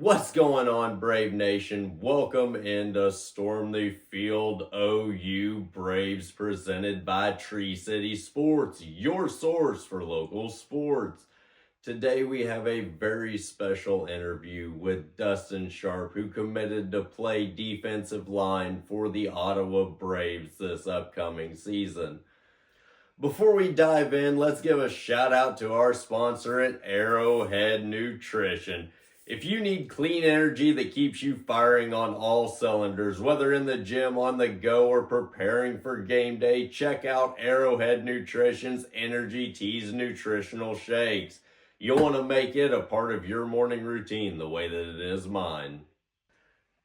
What's going on, Brave Nation? Welcome into Storm the Field OU Braves, presented by Tree City Sports, your source for local sports. Today we have a very special interview with Dustin Sharp, who committed to play defensive line for the Ottawa Braves this upcoming season. Before we dive in, let's give a shout out to our sponsor at Arrowhead Nutrition. If you need clean energy that keeps you firing on all cylinders, whether in the gym, on the go, or preparing for game day, check out Arrowhead Nutrition's Energy Teas nutritional shakes. You'll want to make it a part of your morning routine the way that it is mine.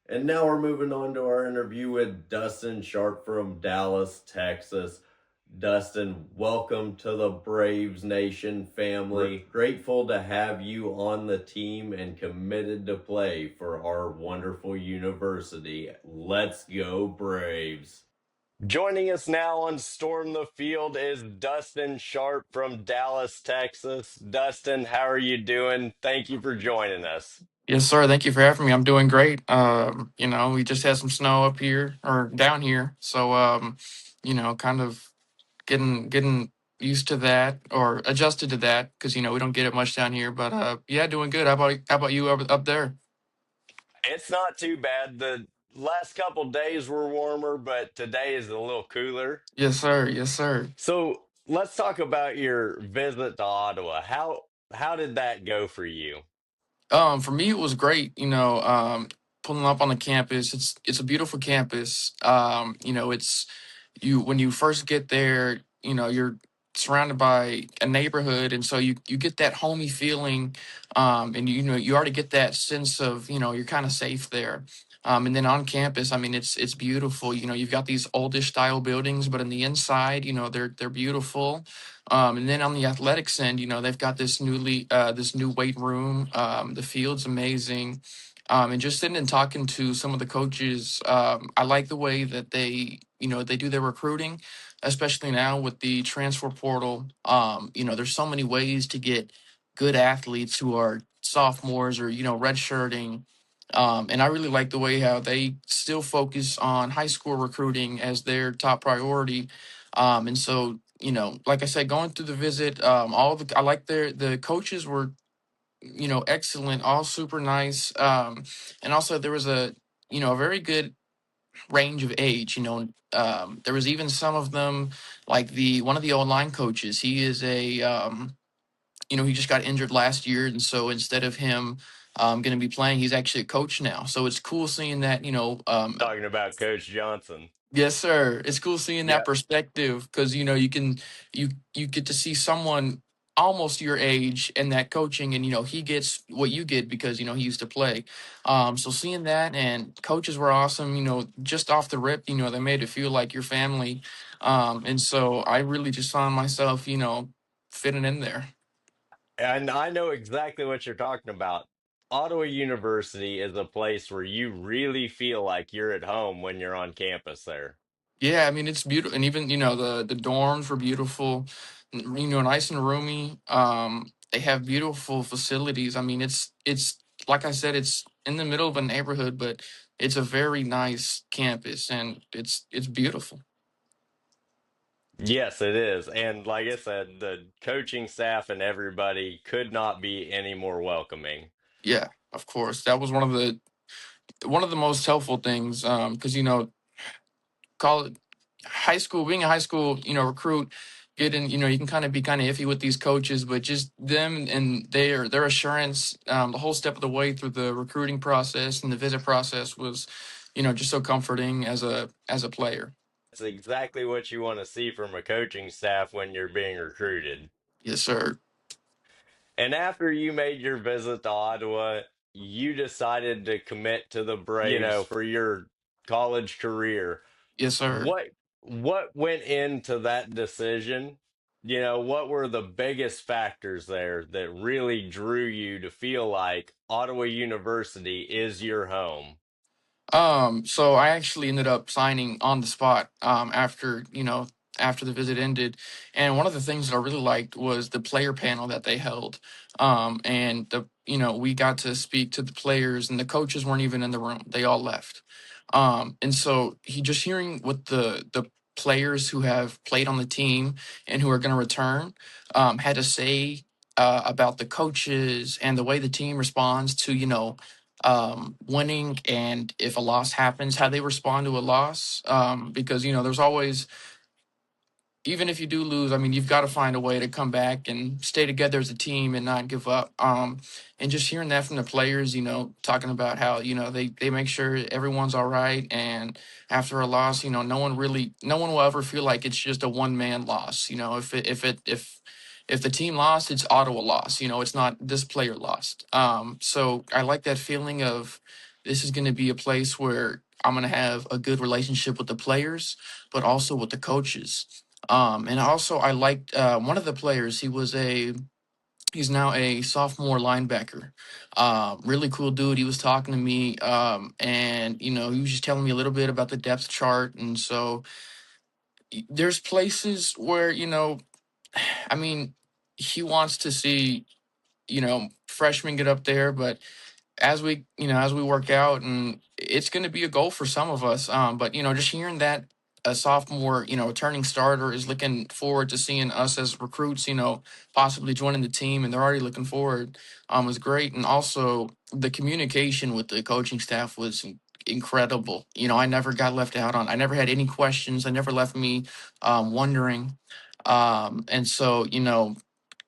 And now we're moving on to our interview with Dustin Sharp from Dallas, Texas. Dustin, welcome to the Braves Nation family. Grateful to have you on the team and committed to play for our wonderful university. Let's go, Braves. Joining us now on Storm the Field is Dustin Sharp from Dallas, Texas. Dustin, how are you doing? Thank you for joining us. Yes, sir. Thank you for having me. I'm doing great. We just had some snow up here or down here, so kind of getting used to that or adjusted to that because we don't get it much down here. But yeah, doing good. How about you up there? It's not too bad. The last couple days were warmer, but today is a little cooler. Yes, sir. Yes, sir. So let's talk about your visit to Ottawa. How did that go for you? For me, it was great. Pulling up on the campus. It's a beautiful campus. It's you when you first get there. You're surrounded by a neighborhood, and so you get that homey feeling. And you already get that sense of you're kind of safe there. And then on campus, I mean, it's beautiful. You've got these oldish style buildings, but on the inside, they're beautiful. And then on the athletics end, they've got this new weight room. The field's amazing. And just sitting and talking to some of the coaches, I like the way that they do their recruiting, especially now with the transfer portal. There's so many ways to get good athletes who are sophomores or redshirting. And I really like the way how they still focus on high school recruiting as their top priority. And so, like I said, going through the visit, I like the coaches were, excellent, all super nice. And also there was a very good range of age. There was even some of them, like the one of the old line coaches. He is he just got injured last year, and so instead of him going to be playing, he's actually a coach now. So it's cool seeing that. Talking about Coach Johnson. Yes, sir. It's cool seeing Yeah. that perspective because you get to see someone almost your age and that coaching, and he gets what you get because he used to play. So seeing that, and coaches were awesome. Just off the rip, they made it feel like your family. And so I really just found myself, fitting in there. And I know exactly what you're talking about. Ottawa University is a place where you really feel like you're at home when you're on campus there. Yeah, I mean it's beautiful, and even the dorms were beautiful, nice and roomy. They have beautiful facilities. I mean it's like I said, it's in the middle of a neighborhood, but it's a very nice campus, and it's beautiful. Yes, it is. And like I said, the coaching staff and everybody could not be any more welcoming. Yeah, of course, that was one of the most helpful things because college, high school, being a high school, recruit, getting, you can kind of be kind of iffy with these coaches, but just them and their assurance, the whole step of the way through the recruiting process and the visit process was, just so comforting as a player. That's exactly what you want to see from a coaching staff when you're being recruited. Yes, sir. And after you made your visit to Ottawa, you decided to commit to the Braves, for your college career. Yes, sir. What went into that decision? What were the biggest factors there that really drew you to feel like Ottawa University is your home? So I actually ended up signing on the spot, after, after the visit ended. And one of the things that I really liked was the player panel that they held. And we got to speak to the players, and the coaches weren't even in the room; they all left. And so he just hearing what the players who have played on the team and who are going to return had to say about the coaches and the way the team responds to winning, and if a loss happens, how they respond to a loss. Because there's always, even if you do lose, I mean, you've got to find a way to come back and stay together as a team and not give up. And just hearing that from the players, talking about how, they make sure everyone's all right. And after a loss, no one will ever feel like it's just a one man loss. If the team lost, it's Ottawa lost. It's not this player lost. So I like that feeling of, this is going to be a place where I'm going to have a good relationship with the players, but also with the coaches. And also, I liked one of the players. He's now a sophomore linebacker. Really cool dude. He was talking to me, and he was just telling me a little bit about the depth chart. And so there's places where I mean, he wants to see freshmen get up there, but as we work out, and it's going to be a goal for some of us. But just hearing that a sophomore, turning starter is looking forward to seeing us as recruits, possibly joining the team, and they're already looking forward, was great. And also the communication with the coaching staff was incredible. I never got left out on. I never had any questions. I never left me wondering. And so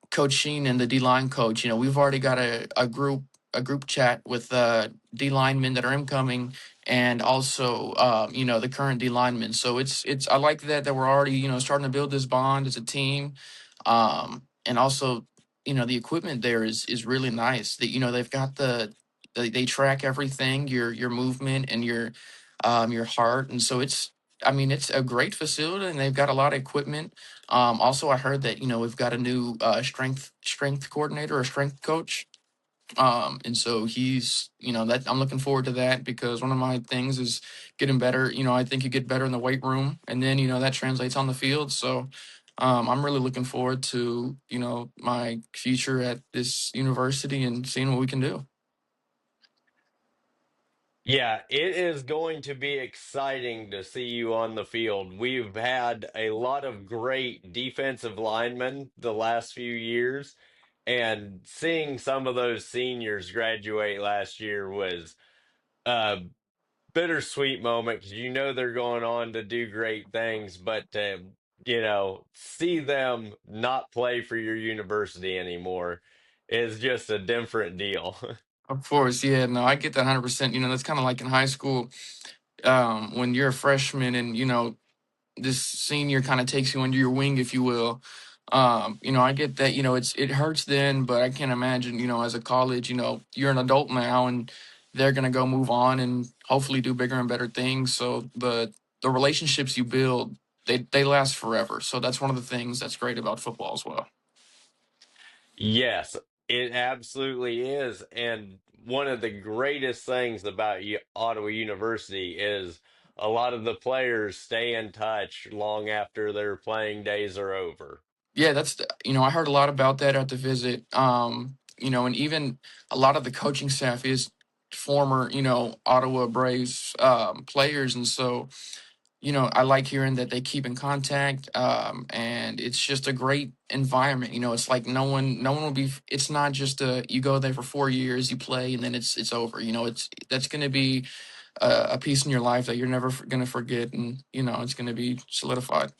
Coach Sheen and the D line coach, we've already got a group chat with D linemen that are incoming, and also the current D linemen. So it's I like that we're already starting to build this bond as a team, and also the equipment there is really nice. That they've got they track everything, your movement and your heart, and so it's a great facility, and they've got a lot of equipment. Also, I heard that we've got a new strength coordinator or strength coach. And so he's, that I'm looking forward to that, because one of my things is getting better. I think you get better in the weight room, and then that translates on the field. So I'm really looking forward to my future at this university and seeing what we can do. Yeah, it is going to be exciting to see you on the field. We've had a lot of great defensive linemen the last few years, and seeing some of those seniors graduate last year was a bittersweet moment, because they're going on to do great things, but to, see them not play for your university anymore is just a different deal. Of course, yeah, no, I get that 100%. That's kind of like in high school, when you're a freshman, and this senior kind of takes you under your wing, if you will. I get that. It hurts then, but I can't imagine. As a college, you're an adult now, and they're gonna go move on and hopefully do bigger and better things. So the relationships you build, they last forever. So that's one of the things that's great about football as well. Yes, it absolutely is. And one of the greatest things about Ottawa University is a lot of the players stay in touch long after their playing days are over. Yeah, I heard a lot about that at the visit. And even a lot of the coaching staff is former, Ottawa Braves players. And so, I like hearing that they keep in contact. And it's just a great environment. It's like no one will be, it's not just you go there for 4 years, you play, and then it's over. That's going to be a piece in your life that you're never going to forget. And, it's going to be solidified.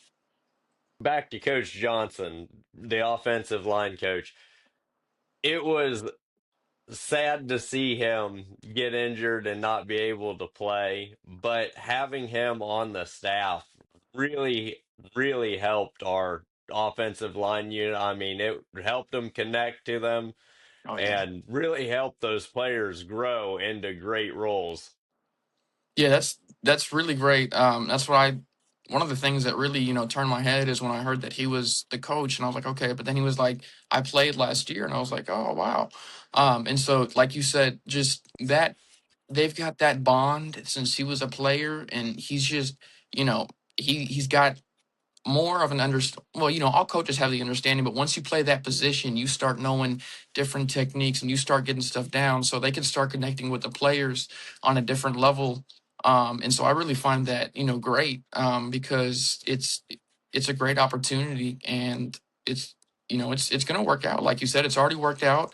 Back to Coach Johnson, the offensive line coach. It was sad to see him get injured and not be able to play, but having him on the staff really, really helped our offensive line unit. I mean, it helped them connect to them Oh yeah. and really helped those players grow into great roles. Yeah, that's really great. That's what I One of the things that really turned my head is when I heard that he was the coach, and I was like, okay. But then he was like, I played last year, and I was like, oh wow. And so, like you said, just that they've got that bond since he was a player, and he's just you know he's got more of an well, all coaches have the understanding, but once you play that position, you start knowing different techniques and you start getting stuff down so they can start connecting with the players on a different level. And so I really find that, great, because it's a great opportunity, and it's, it's going to work out. Like you said, it's already worked out.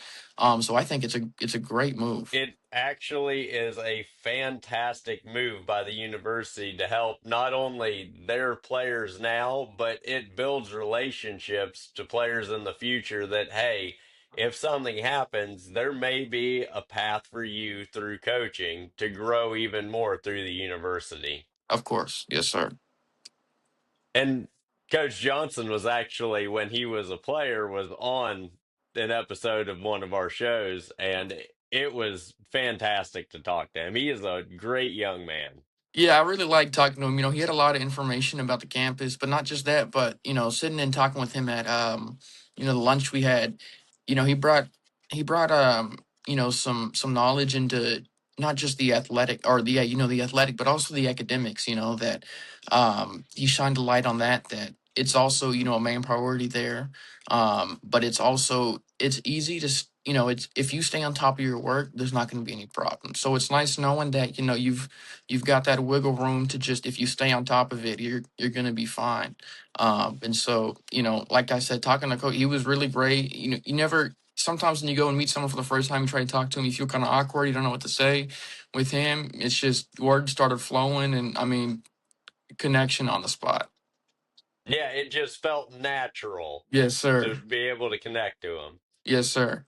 So I think it's a great move. It actually is a fantastic move by the university to help not only their players now, but it builds relationships to players in the future that, hey, if something happens, there may be a path for you through coaching to grow even more through the university. Of course. Yes, sir. And Coach Johnson was actually, when he was a player, was on an episode of one of our shows, and it was fantastic to talk to him. He is a great young man. Yeah, I really liked talking to him. He had a lot of information about the campus, but not just that, but sitting and talking with him at the lunch we had, he brought some knowledge into not just the athletic or the athletic, but also the academics, that he shined a light on that it's also, a main priority there. But it's easy to it's if you stay on top of your work, there's not going to be any problem. So it's nice knowing that, you've got that wiggle room to just, if you stay on top of it, you're gonna be fine. And so, like I said, talking to coach, he was really great. You never, sometimes when you go and meet someone for the first time, you try to talk to him, you feel kind of awkward, you don't know what to say. With him, it's just words started flowing, and I mean, connection on the spot. Yeah, it just felt natural Yes, to sir. be able to connect to him. Yes, sir.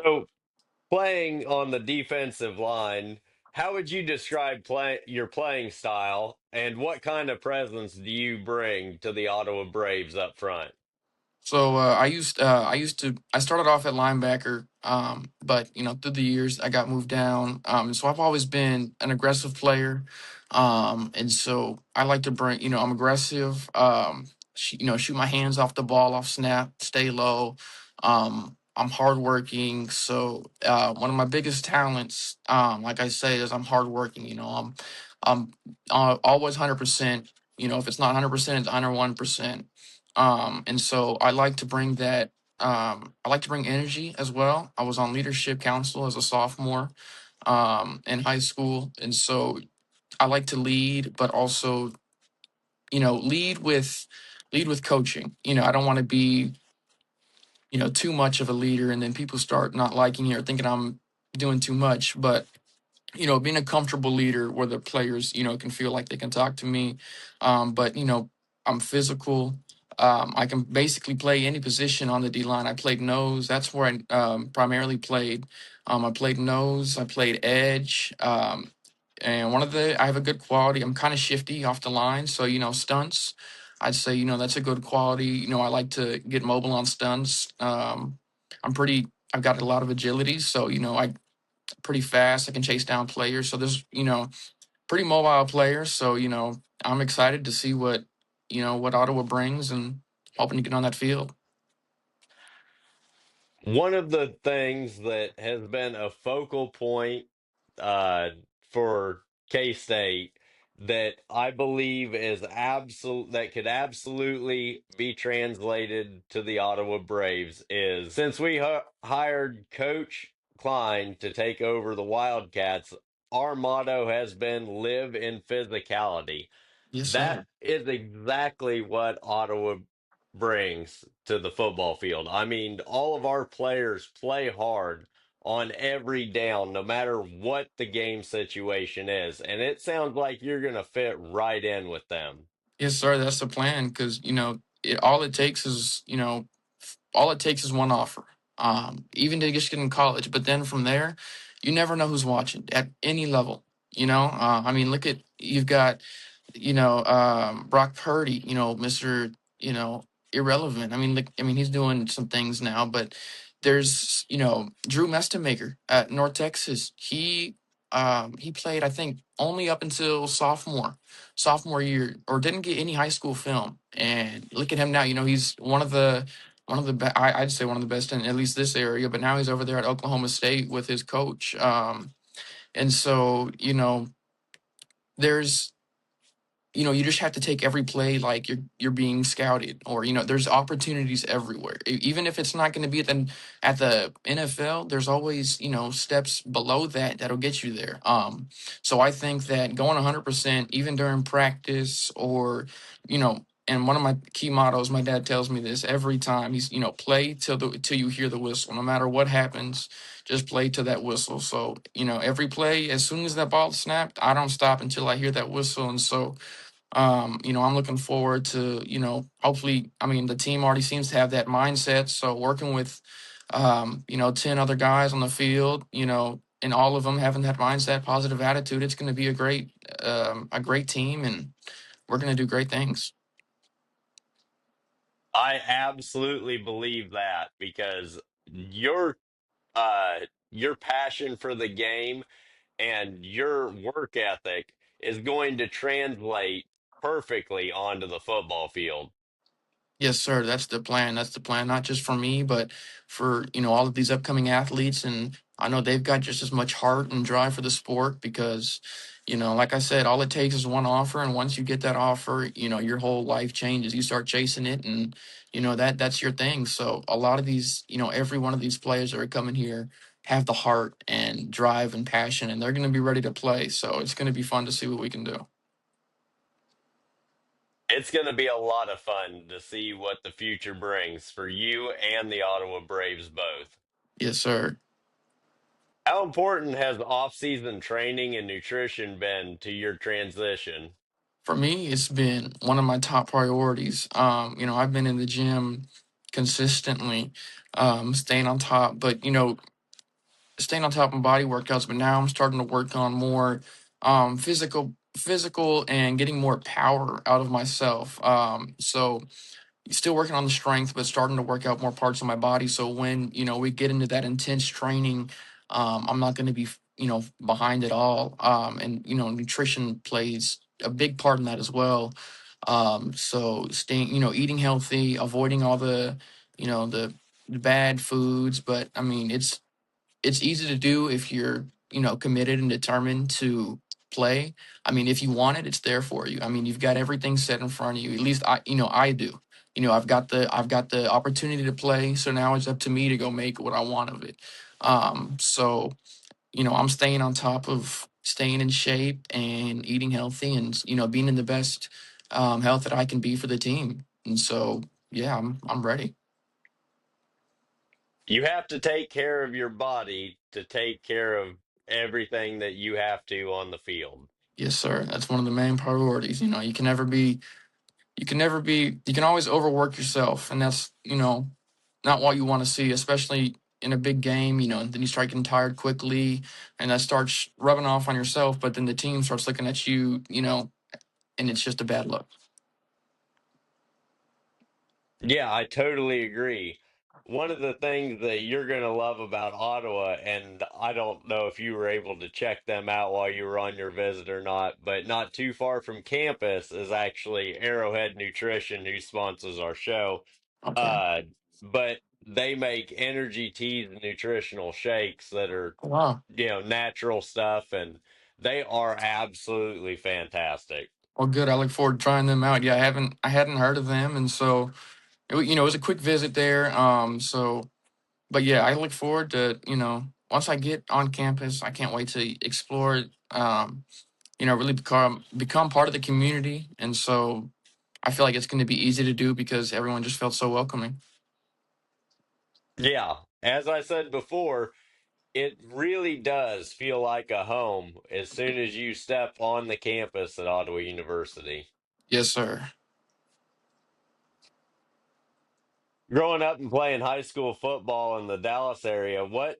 So, playing on the defensive line, how would you describe your playing style, and what kind of presence do you bring to the Ottawa Braves up front? So I started off at linebacker, but through the years I got moved down. So I've always been an aggressive player, and so I like to bring. I'm aggressive. Shoot my hands off the ball, off snap, stay low. I'm hardworking. So one of my biggest talents, like I say, is I'm hardworking. I'm always 100%. If it's not 100%, it's 101%. And so I like to bring that. I like to bring energy as well. I was on leadership council as a sophomore in high school, and so I like to lead, but also lead with coaching. I don't want to be too much of a leader, and then people start not liking me or thinking I'm doing too much. But being a comfortable leader where the players, can feel like they can talk to me. But, I'm physical. I can basically play any position on the D line. I played nose. That's where I primarily played. I played nose. I played edge. And I have a good quality. I'm kind of shifty off the line. So, stunts, I'd say, that's a good quality. I like to get mobile on stunts. I've got a lot of agility. So, I pretty fast. I can chase down players. So there's, pretty mobile players. So, I'm excited to see what Ottawa brings, and hoping to get on that field. One of the things that has been a focal point uh, for K State that I believe is absolute that could absolutely be translated to the Ottawa Braves is, since we hired Coach Klein to take over the Wildcats, our motto has been live in physicality. Yes, That sir. is exactly what Ottawa brings to the football field. I mean, all of our players play hard on every down, no matter what the game situation is. And it sounds like you're going to fit right in with them. Yes, sir. That's the plan, because all it takes is one offer, even to just get in college. But then from there, you never know who's watching at any level. I mean, look at, you've got, Brock Purdy, Mister, irrelevant. I mean, he's doing some things now, but there's, Drew Mestamaker at North Texas. He played, I think, only up until sophomore year, or didn't get any high school film. And look at him now. He's I'd say one of the best in at least this area. But now he's over there at Oklahoma State with his coach. And so there's you just have to take every play like you're being scouted, or there's opportunities everywhere. Even if it's not going to be at the NFL, there's always steps below that that'll get you there. So I think that going 100% even during practice, or and one of my key mottos, my dad tells me this every time. He's play till you hear the whistle. No matter what happens, just play to that whistle. So every play, as soon as that ball snapped, I don't stop until I hear that whistle. And so I'm looking forward to, hopefully, I mean, the team already seems to have that mindset. So working with, 10 other guys on the field, and all of them having that mindset, positive attitude, it's going to be a great team, and we're going to do great things. I absolutely believe that because your passion for the game and your work ethic is going to translate perfectly onto the football field. Yes, sir. That's the plan. That's the plan, not just for me, but for, all of these upcoming athletes. And I know they've got just as much heart and drive for the sport because, like I said, all it takes is one offer. And once you get that offer, your whole life changes. You start chasing it, and, that's your thing. So a lot of these, every one of these players that are coming here have the heart and drive and passion, and they're going to be ready to play. So it's going to be fun to see what we can do. It's going to be a lot of fun to see what the future brings for you and the Ottawa Braves both. Yes, sir. How important has off-season training and nutrition been to your transition? For me, it's been one of my top priorities. I've been in the gym consistently, staying on top, but staying on top of body workouts. But now I'm starting to work on more physical, and getting more power out of myself. So still working on the strength, but starting to work out more parts of my body. So when we get into that intense training, I'm not going to be behind it all. And nutrition plays a big part in that as well. So staying, eating healthy, avoiding all the bad foods. But I mean, it's easy to do if you're committed and determined to play. I mean, if you want it, it's there for you. I mean, you've got everything set in front of you. At least I do. I've got the opportunity to play, so now it's up to me to go make what I want of it. So I'm staying on top of staying in shape and eating healthy, and being in the best health that I can be for the team. And so yeah, I'm ready. You have to take care of your body to take care of everything that you have to on the field. Yes, sir. That's one of the main priorities. You can always overwork yourself, and that's not what you want to see, especially in a big game. And then you start getting tired quickly, and that starts rubbing off on yourself. But then the team starts looking at you, and it's just a bad look. Yeah, I totally agree. One of the things that you're going to love about Ottawa, and I don't know if you were able to check them out while you were on your visit or not, but not too far from campus is actually Arrowhead Nutrition, who sponsors our show. Okay. Uh, but they make energy teas and nutritional shakes that are, Wow. natural stuff, and they are absolutely fantastic. Well, good. I look forward to trying them out. Yeah, I hadn't heard of them, and so it was a quick visit there. But yeah, I look forward to once I get on campus, I can't wait to explore it. Really become part of the community, and so I feel like it's going to be easy to do because everyone just felt so welcoming. Yeah, as I said before, it really does feel like a home as soon as you step on the campus at Ottawa University. Yes, sir. Growing up and playing high school football in the Dallas area, what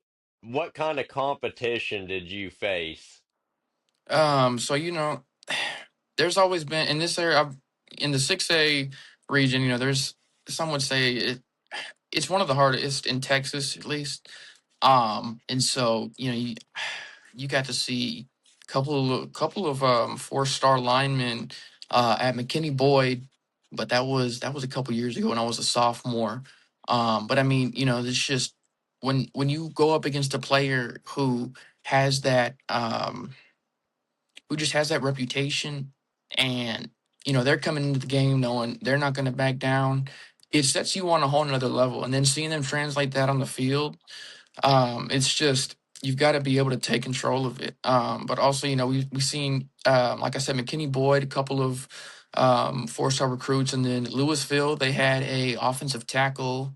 kind of competition did you face? So there's always been in this area. In the 6A region. There's some would say it's one of the hardest in Texas, at least. And so you got to see a couple of 4-star linemen at McKinney Boyd, but that was a couple years ago when I was a sophomore. But I mean, it's just when you go up against a player has that who just has that reputation, and they're coming into the game knowing they're not going to back down. It sets you on a whole nother level. And then seeing them translate that on the field, it's just you've got to be able to take control of it. But also, we've seen, like I said, McKinney Boyd, a couple of four-star recruits, and then Louisville. They had a offensive tackle.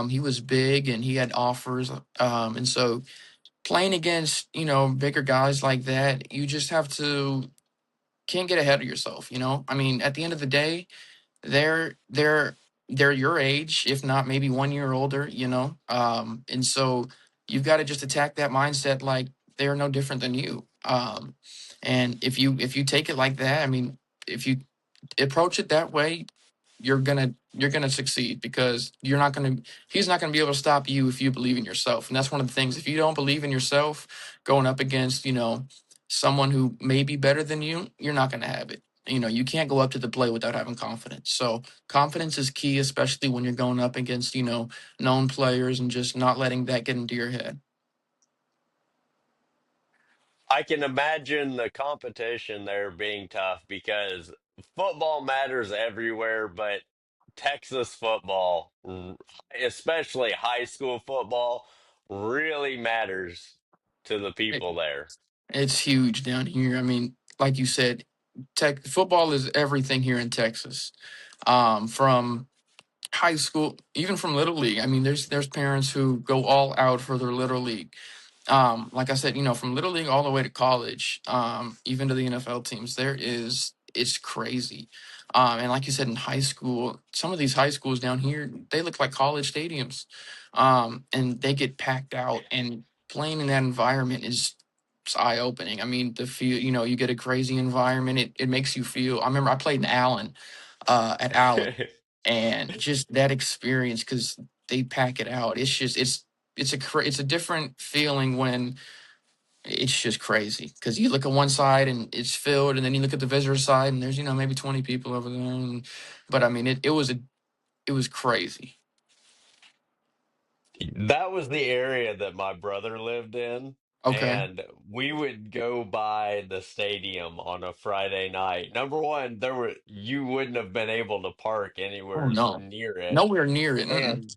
He was big and he had offers. And so playing against bigger guys like that, you just have to can't get ahead of yourself. I mean, at the end of the day, they're they're your age, if not maybe 1 year older, and so you've got to just attack that mindset like they're no different than you. And if you take it like that, I mean, if you approach it that way, you're gonna succeed because you're not gonna he's not gonna be able to stop you if you believe in yourself. And that's one of the things. If you don't believe in yourself, going up against someone who may be better than you, you're not gonna have it. You can't go up to the plate without having confidence. So confidence is key, especially when you're going up against known players, and just not letting that get into your head. I can imagine the competition there being tough because football matters everywhere, but Texas football, especially high school football, really matters to the It, people there. it's huge down here. I mean, like you said, tech football is everything here in Texas. From high school, even from little league. I mean, there's parents who go all out for their little league. Like I said, from little league all the way to college, even to the NFL teams, it's crazy. And like you said, in high school, some of these high schools down here, they look like college stadiums, and they get packed out. And playing in that environment is it's eye opening. I mean, the feel, you get a crazy environment. It makes you feel. I remember I played in Allen, at Allen, and just that experience because they pack it out. It's just it's a different feeling when it's just crazy because you look at one side and it's filled, and then you look at the visitor side and there's maybe 20 people over there. But I mean, it was crazy. That was the area that my brother lived in, Okay. and we would go by the stadium on a Friday night. Number one, you wouldn't have been able to park Oh anywhere no, near it, nowhere near it. Mm-mm.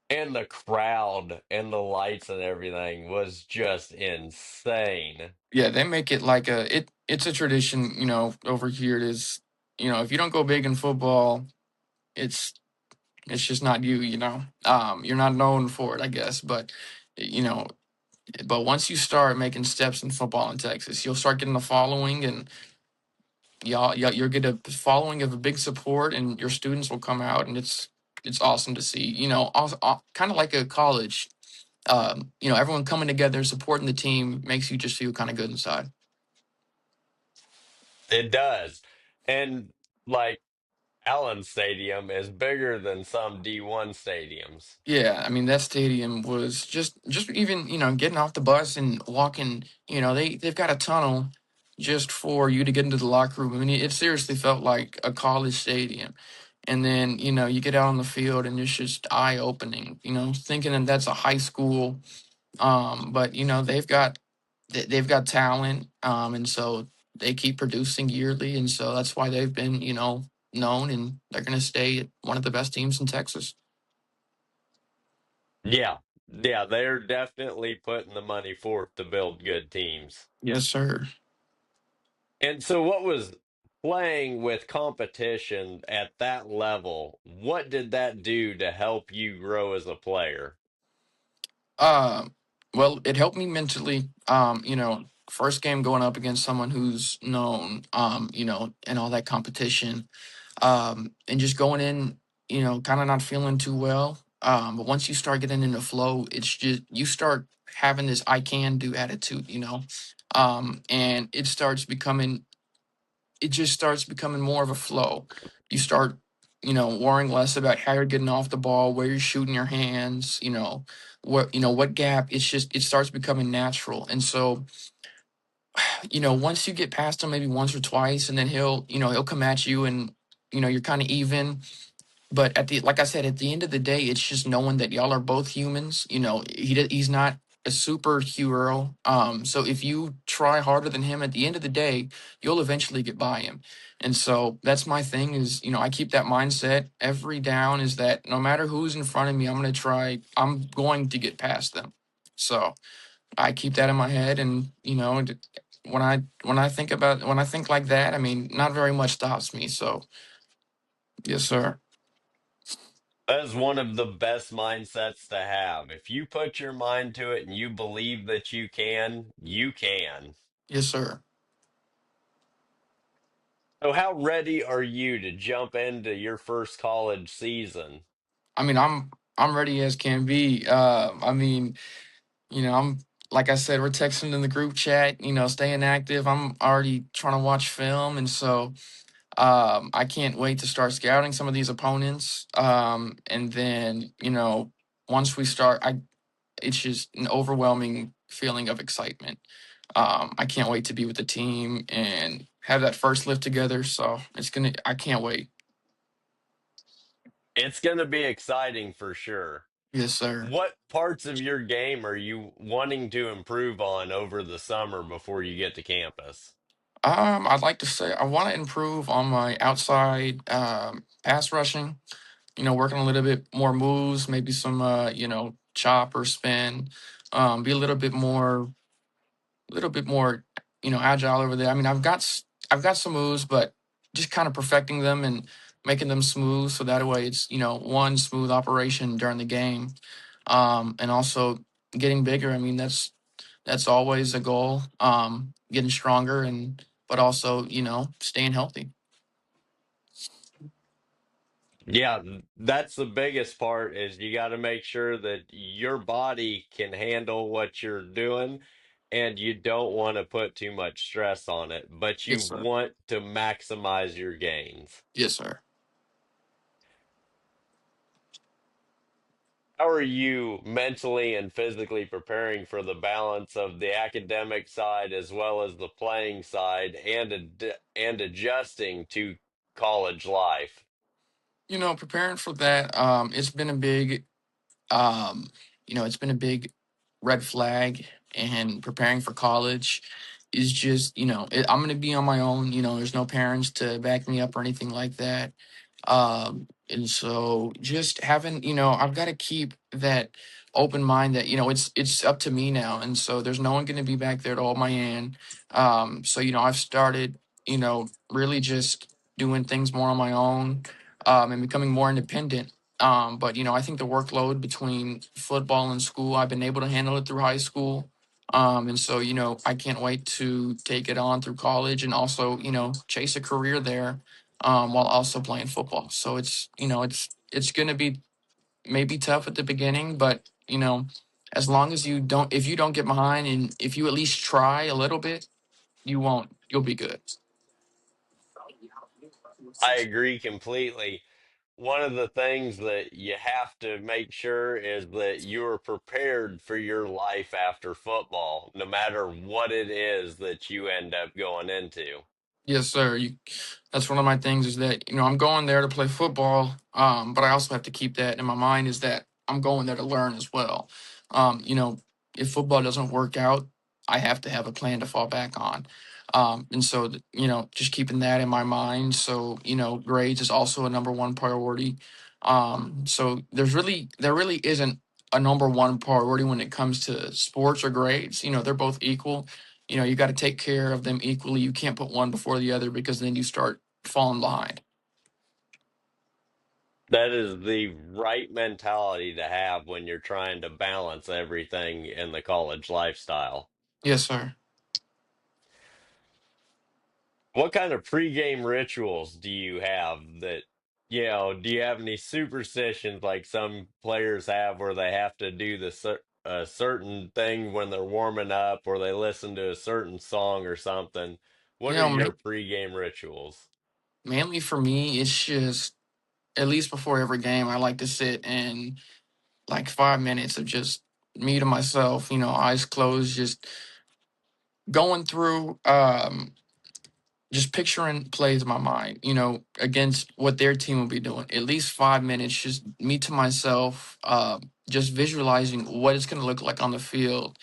and the crowd and the lights and everything was just insane. Yeah, they make it like it's a tradition. Over here it is. If you don't go big in football, it's it's just not you. You're not known for it, I guess. But you know, but once you start making steps in football in Texas, you'll start getting the following, and you'll get a following of a big support, and your students will come out, and it's awesome to see. Also, kind of like a college. Everyone coming together, supporting the team makes you just feel kind of good inside. It does. And like Allen Stadium is bigger than some D1 stadiums. Yeah, I mean that stadium was just even getting off the bus and walking. They've got a tunnel just for you to get into the locker room. I mean, it seriously felt like a college stadium. And then you get out on the field and it's just eye opening. Thinking that that's a high school, but they've got talent, and so they keep producing yearly, and so that's why they've been known, and they're going to stay one of the best teams in Texas. Yeah. Yeah, they're definitely putting the money forth to build good teams. Yes, sir. And so, what was playing with competition at that level? What did that do to help you grow as a player? Uh, well, it helped me mentally. First game going up against someone who's known, and all that competition, and just going in, kind of not feeling too well. But once you start getting in the flow, it's just you start having this "I can do" attitude, and it just starts becoming more of a flow. You start, worrying less about how you're getting off the ball, where you're shooting your hands, what gap. It's just it starts becoming natural. And so, once you get past him maybe once or twice, and then he'll come at you, and you're kind of even. But like I said, at the end of the day, it's just knowing that y'all are both humans. He's not. a superhero. So if you try harder than him, at the end of the day, you'll eventually get by him. And so that's my thing is, I keep that mindset every down is that no matter who's in front of me, I'm going to get past them. So I keep that in my head, and when I think like that, I mean, not very much stops me. So yes, sir. That is one of the best mindsets to have. If you put your mind to it and you believe that you can, you can. Yes, sir. So, how ready are you to jump into your first college season? I mean, I'm ready as can be. I mean, I'm like I said, we're texting in the group chat. Staying active. I'm already trying to watch film, and so I can't wait to start scouting some of these opponents. And then once we start, it's just an overwhelming feeling of excitement. I can't wait to be with the team and have that first lift together. So I can't wait. It's going to be exciting for sure. Yes, sir. What parts of your game are you wanting to improve on over the summer before you get to campus? I'd like to say I want to improve on my outside pass rushing. Working a little bit more moves, maybe some chop or spin. Be a little bit more, agile over there. I mean, I've got some moves, but just kind of perfecting them and making them smooth, so that way it's one smooth operation during the game, and also getting bigger. I mean, that's always a goal. Getting stronger and but also staying healthy. Yeah, that's the biggest part is you got to make sure that your body can handle what you're doing and you don't want to put too much stress on it, but you Yes, sir. want to maximize your gains. Yes, sir. How are you mentally and physically preparing for the balance of the academic side as well as the playing side and adjusting to college life? Preparing for that, um, it's been a big red flag, and preparing for college is just, I'm going to be on my own. There's no parents to back me up or anything like that. And so just having, I've got to keep that open mind that, it's up to me now. And so there's no one going to be back there to hold my hand. So, I've started, really just doing things more on my own, and becoming more independent. But I think the workload between football and school, I've been able to handle it through high school. And so, I can't wait to take it on through college and also, chase a career there, while also playing football. So it's going to be maybe tough at the beginning, but as long as if you don't get behind and if you at least try a little bit, you'll be good. I agree completely. One of the things that you have to make sure is that you're prepared for your life after football, no matter what it is that you end up going into. Yes, sir. That's one of my things is that, I'm going there to play football, but I also have to keep that in my mind is that I'm going there to learn as well. Um, you know, if football doesn't work out, I have to have a plan to fall back on. And so, just keeping that in my mind. So, grades is also a number one priority. So there really isn't a number one priority when it comes to sports or grades. They're both equal. You got to take care of them equally. You can't put one before the other because then you start falling behind. That is the right mentality to have when you're trying to balance everything in the college lifestyle. Yes, sir. What kind of pregame rituals do you have that, do you have any superstitions like some players have where they have to do a certain thing when they're warming up or they listen to a certain song or something? You What are know, ma- your pregame rituals? Mainly for me, it's just at least before every game, I like to sit and like 5 minutes of just me to myself, eyes closed, just going through, just picturing plays in my mind, against what their team will be doing. At least 5 minutes, just me to myself, just visualizing what it's going to look like on the field.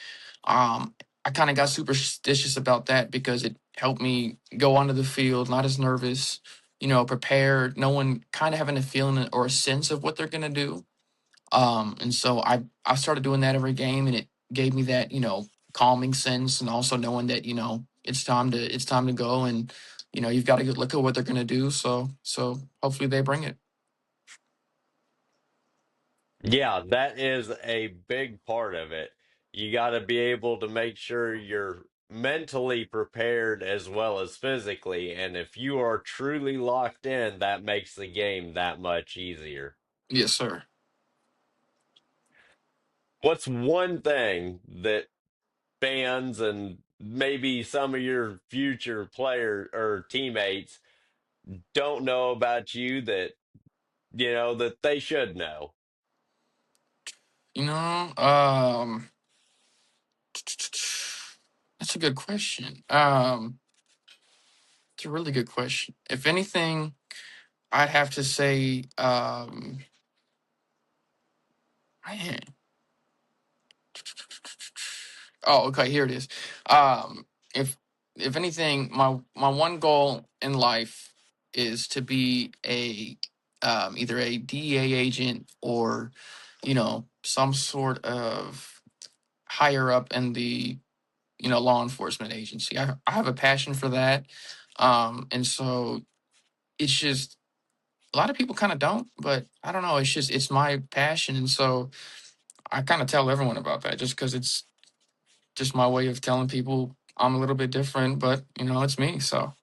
Um, I kind of got superstitious about that because it helped me go onto the field not as nervous, prepared, no one kind of having a feeling or a sense of what they're going to do. And so I started doing that every game, and it gave me that calming sense, and also knowing that it's time to go, and you've got to look at what they're going to do. So hopefully they bring it. Yeah, that is a big part of it. You got to be able to make sure you're mentally prepared as well as physically. And if you are truly locked in, that makes the game that much easier. Yes, sir. What's one thing that fans and maybe some of your future player or teammates don't know about you that, that they should know? You know, that's a good question. It's a really good question. If anything, I'd have to say, man. Oh, okay. Here it is. Um, if if anything, my one goal in life is to be either a DEA agent or some sort of higher up in the law enforcement agency. I have a passion for that, and so it's just a lot of people kind of don't, but I don't know. It's my passion, and so I kind of tell everyone about that just because it's just my way of telling people I'm a little bit different, but it's me. So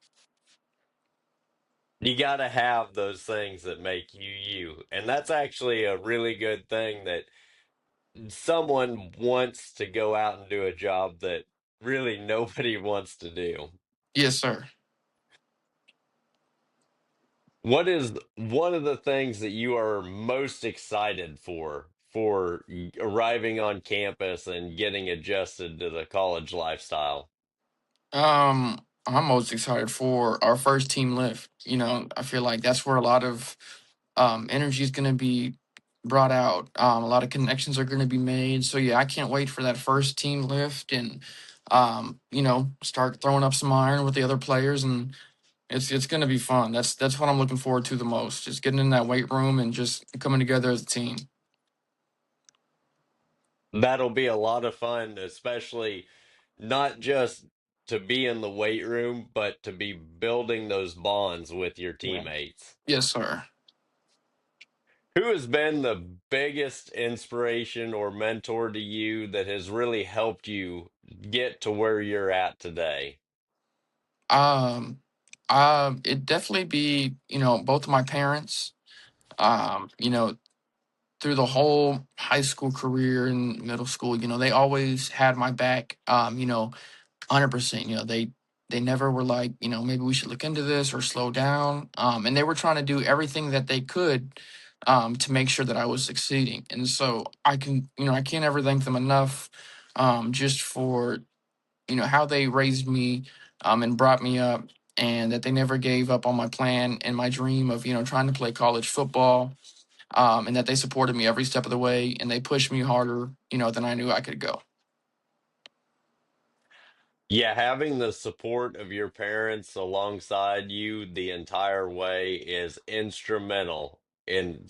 You got to have those things that make you you. And that's actually a really good thing that someone wants to go out and do a job that really nobody wants to do. yes, sir. What is one of the things that you are most excited for arriving on campus and getting adjusted to the college lifestyle? I'm most excited for our first team lift. I feel like that's where a lot of energy is going to be brought out. A lot of connections are going to be made. So yeah, I can't wait for that first team lift and start throwing up some iron with the other players, and it's going to be fun. That's what I'm looking forward to the most. Just getting in that weight room and just coming together as a team. That'll be a lot of fun, especially not just to be in the weight room, but to be building those bonds with your Yeah. teammates. Yes, sir. Who has been the biggest inspiration or mentor to you that has really helped you get to where you're at today? Um, it definitely be both of my parents. Through the whole high school career and middle school, they always had my back. 100%. They never were like, maybe we should look into this or slow down. And they were trying to do everything that they could to make sure that I was succeeding. And so I can't ever thank them enough just for how they raised me and brought me up, and that they never gave up on my plan and my dream of trying to play college football, and that they supported me every step of the way, and they pushed me harder than I knew I could go. Yeah, having the support of your parents alongside you the entire way is instrumental in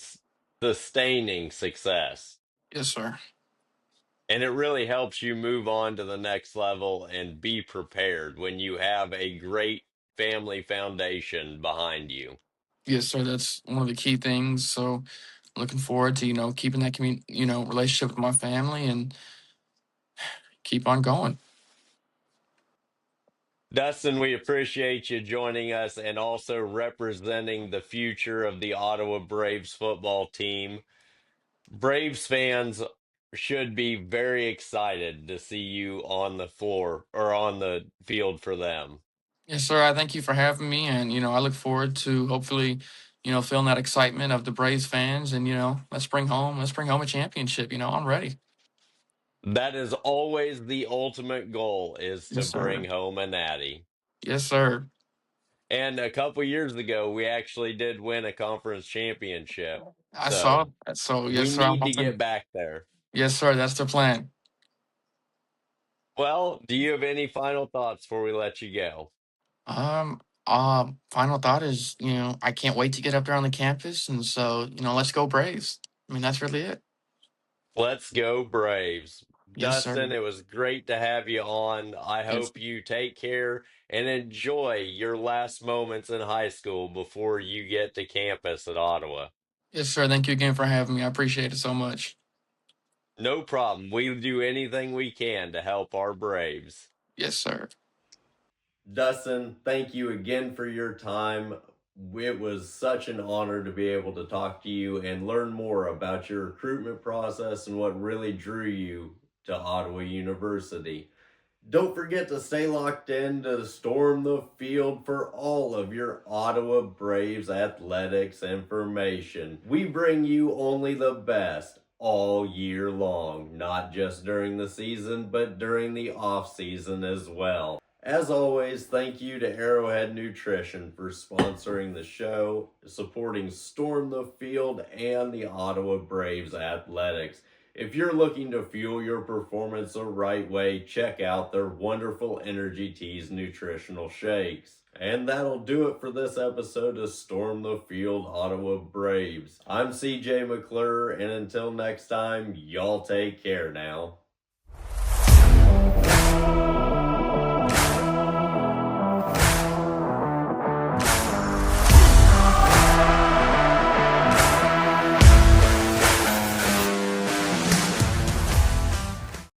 sustaining success. Yes, sir. And it really helps you move on to the next level and be prepared when you have a great family foundation behind you. Yes, sir. That's one of the key things. So looking forward to keeping that relationship with my family and keep on going. Dustin, we appreciate you joining us and also representing the future of the Ottawa Braves football team. Braves fans should be very excited to see you on the floor or on the field for them. Yes, sir. I thank you for having me, and I look forward to hopefully feeling that excitement of the Braves fans, and let's bring home a championship. I'm ready. That is always the ultimate goal is to Yes, bring sir. home a natty. Yes, sir. And a couple years ago, we actually did win a conference championship. I saw So that. So we yes, sir. I'm need to hoping. get back there. Yes, sir. That's the plan. Well, do you have any final thoughts before we let you go? Final thought is, I can't wait to get up there on the campus, and so, let's go Braves. I mean, that's really it. Let's go Braves. Yes, sir. Dustin, it was great to have you on. I Yes, hope you take care and enjoy your last moments in high school before you get to campus at Ottawa. yes, sir. Thank you again for having me. I appreciate it so much. No problem. We'll do anything we can to help our Braves. Yes, sir. Dustin, thank you again for your time. It was such an honor to be able to talk to you and learn more about your recruitment process and what really drew you to Ottawa University. Don't forget to stay locked in to storm the field for all of your Ottawa Braves athletics information. We bring you only the best all year long, not just during the season, but during the off season as well. As always, thank you to Arrowhead Nutrition for sponsoring the show, supporting Storm the Field and the Ottawa Braves athletics. If you're looking to fuel your performance the right way, check out their wonderful Energy Teas nutritional shakes. And that'll do it for this episode of Storm the Field Ottawa Braves. I'm CJ McClure, and until next time, y'all take care now.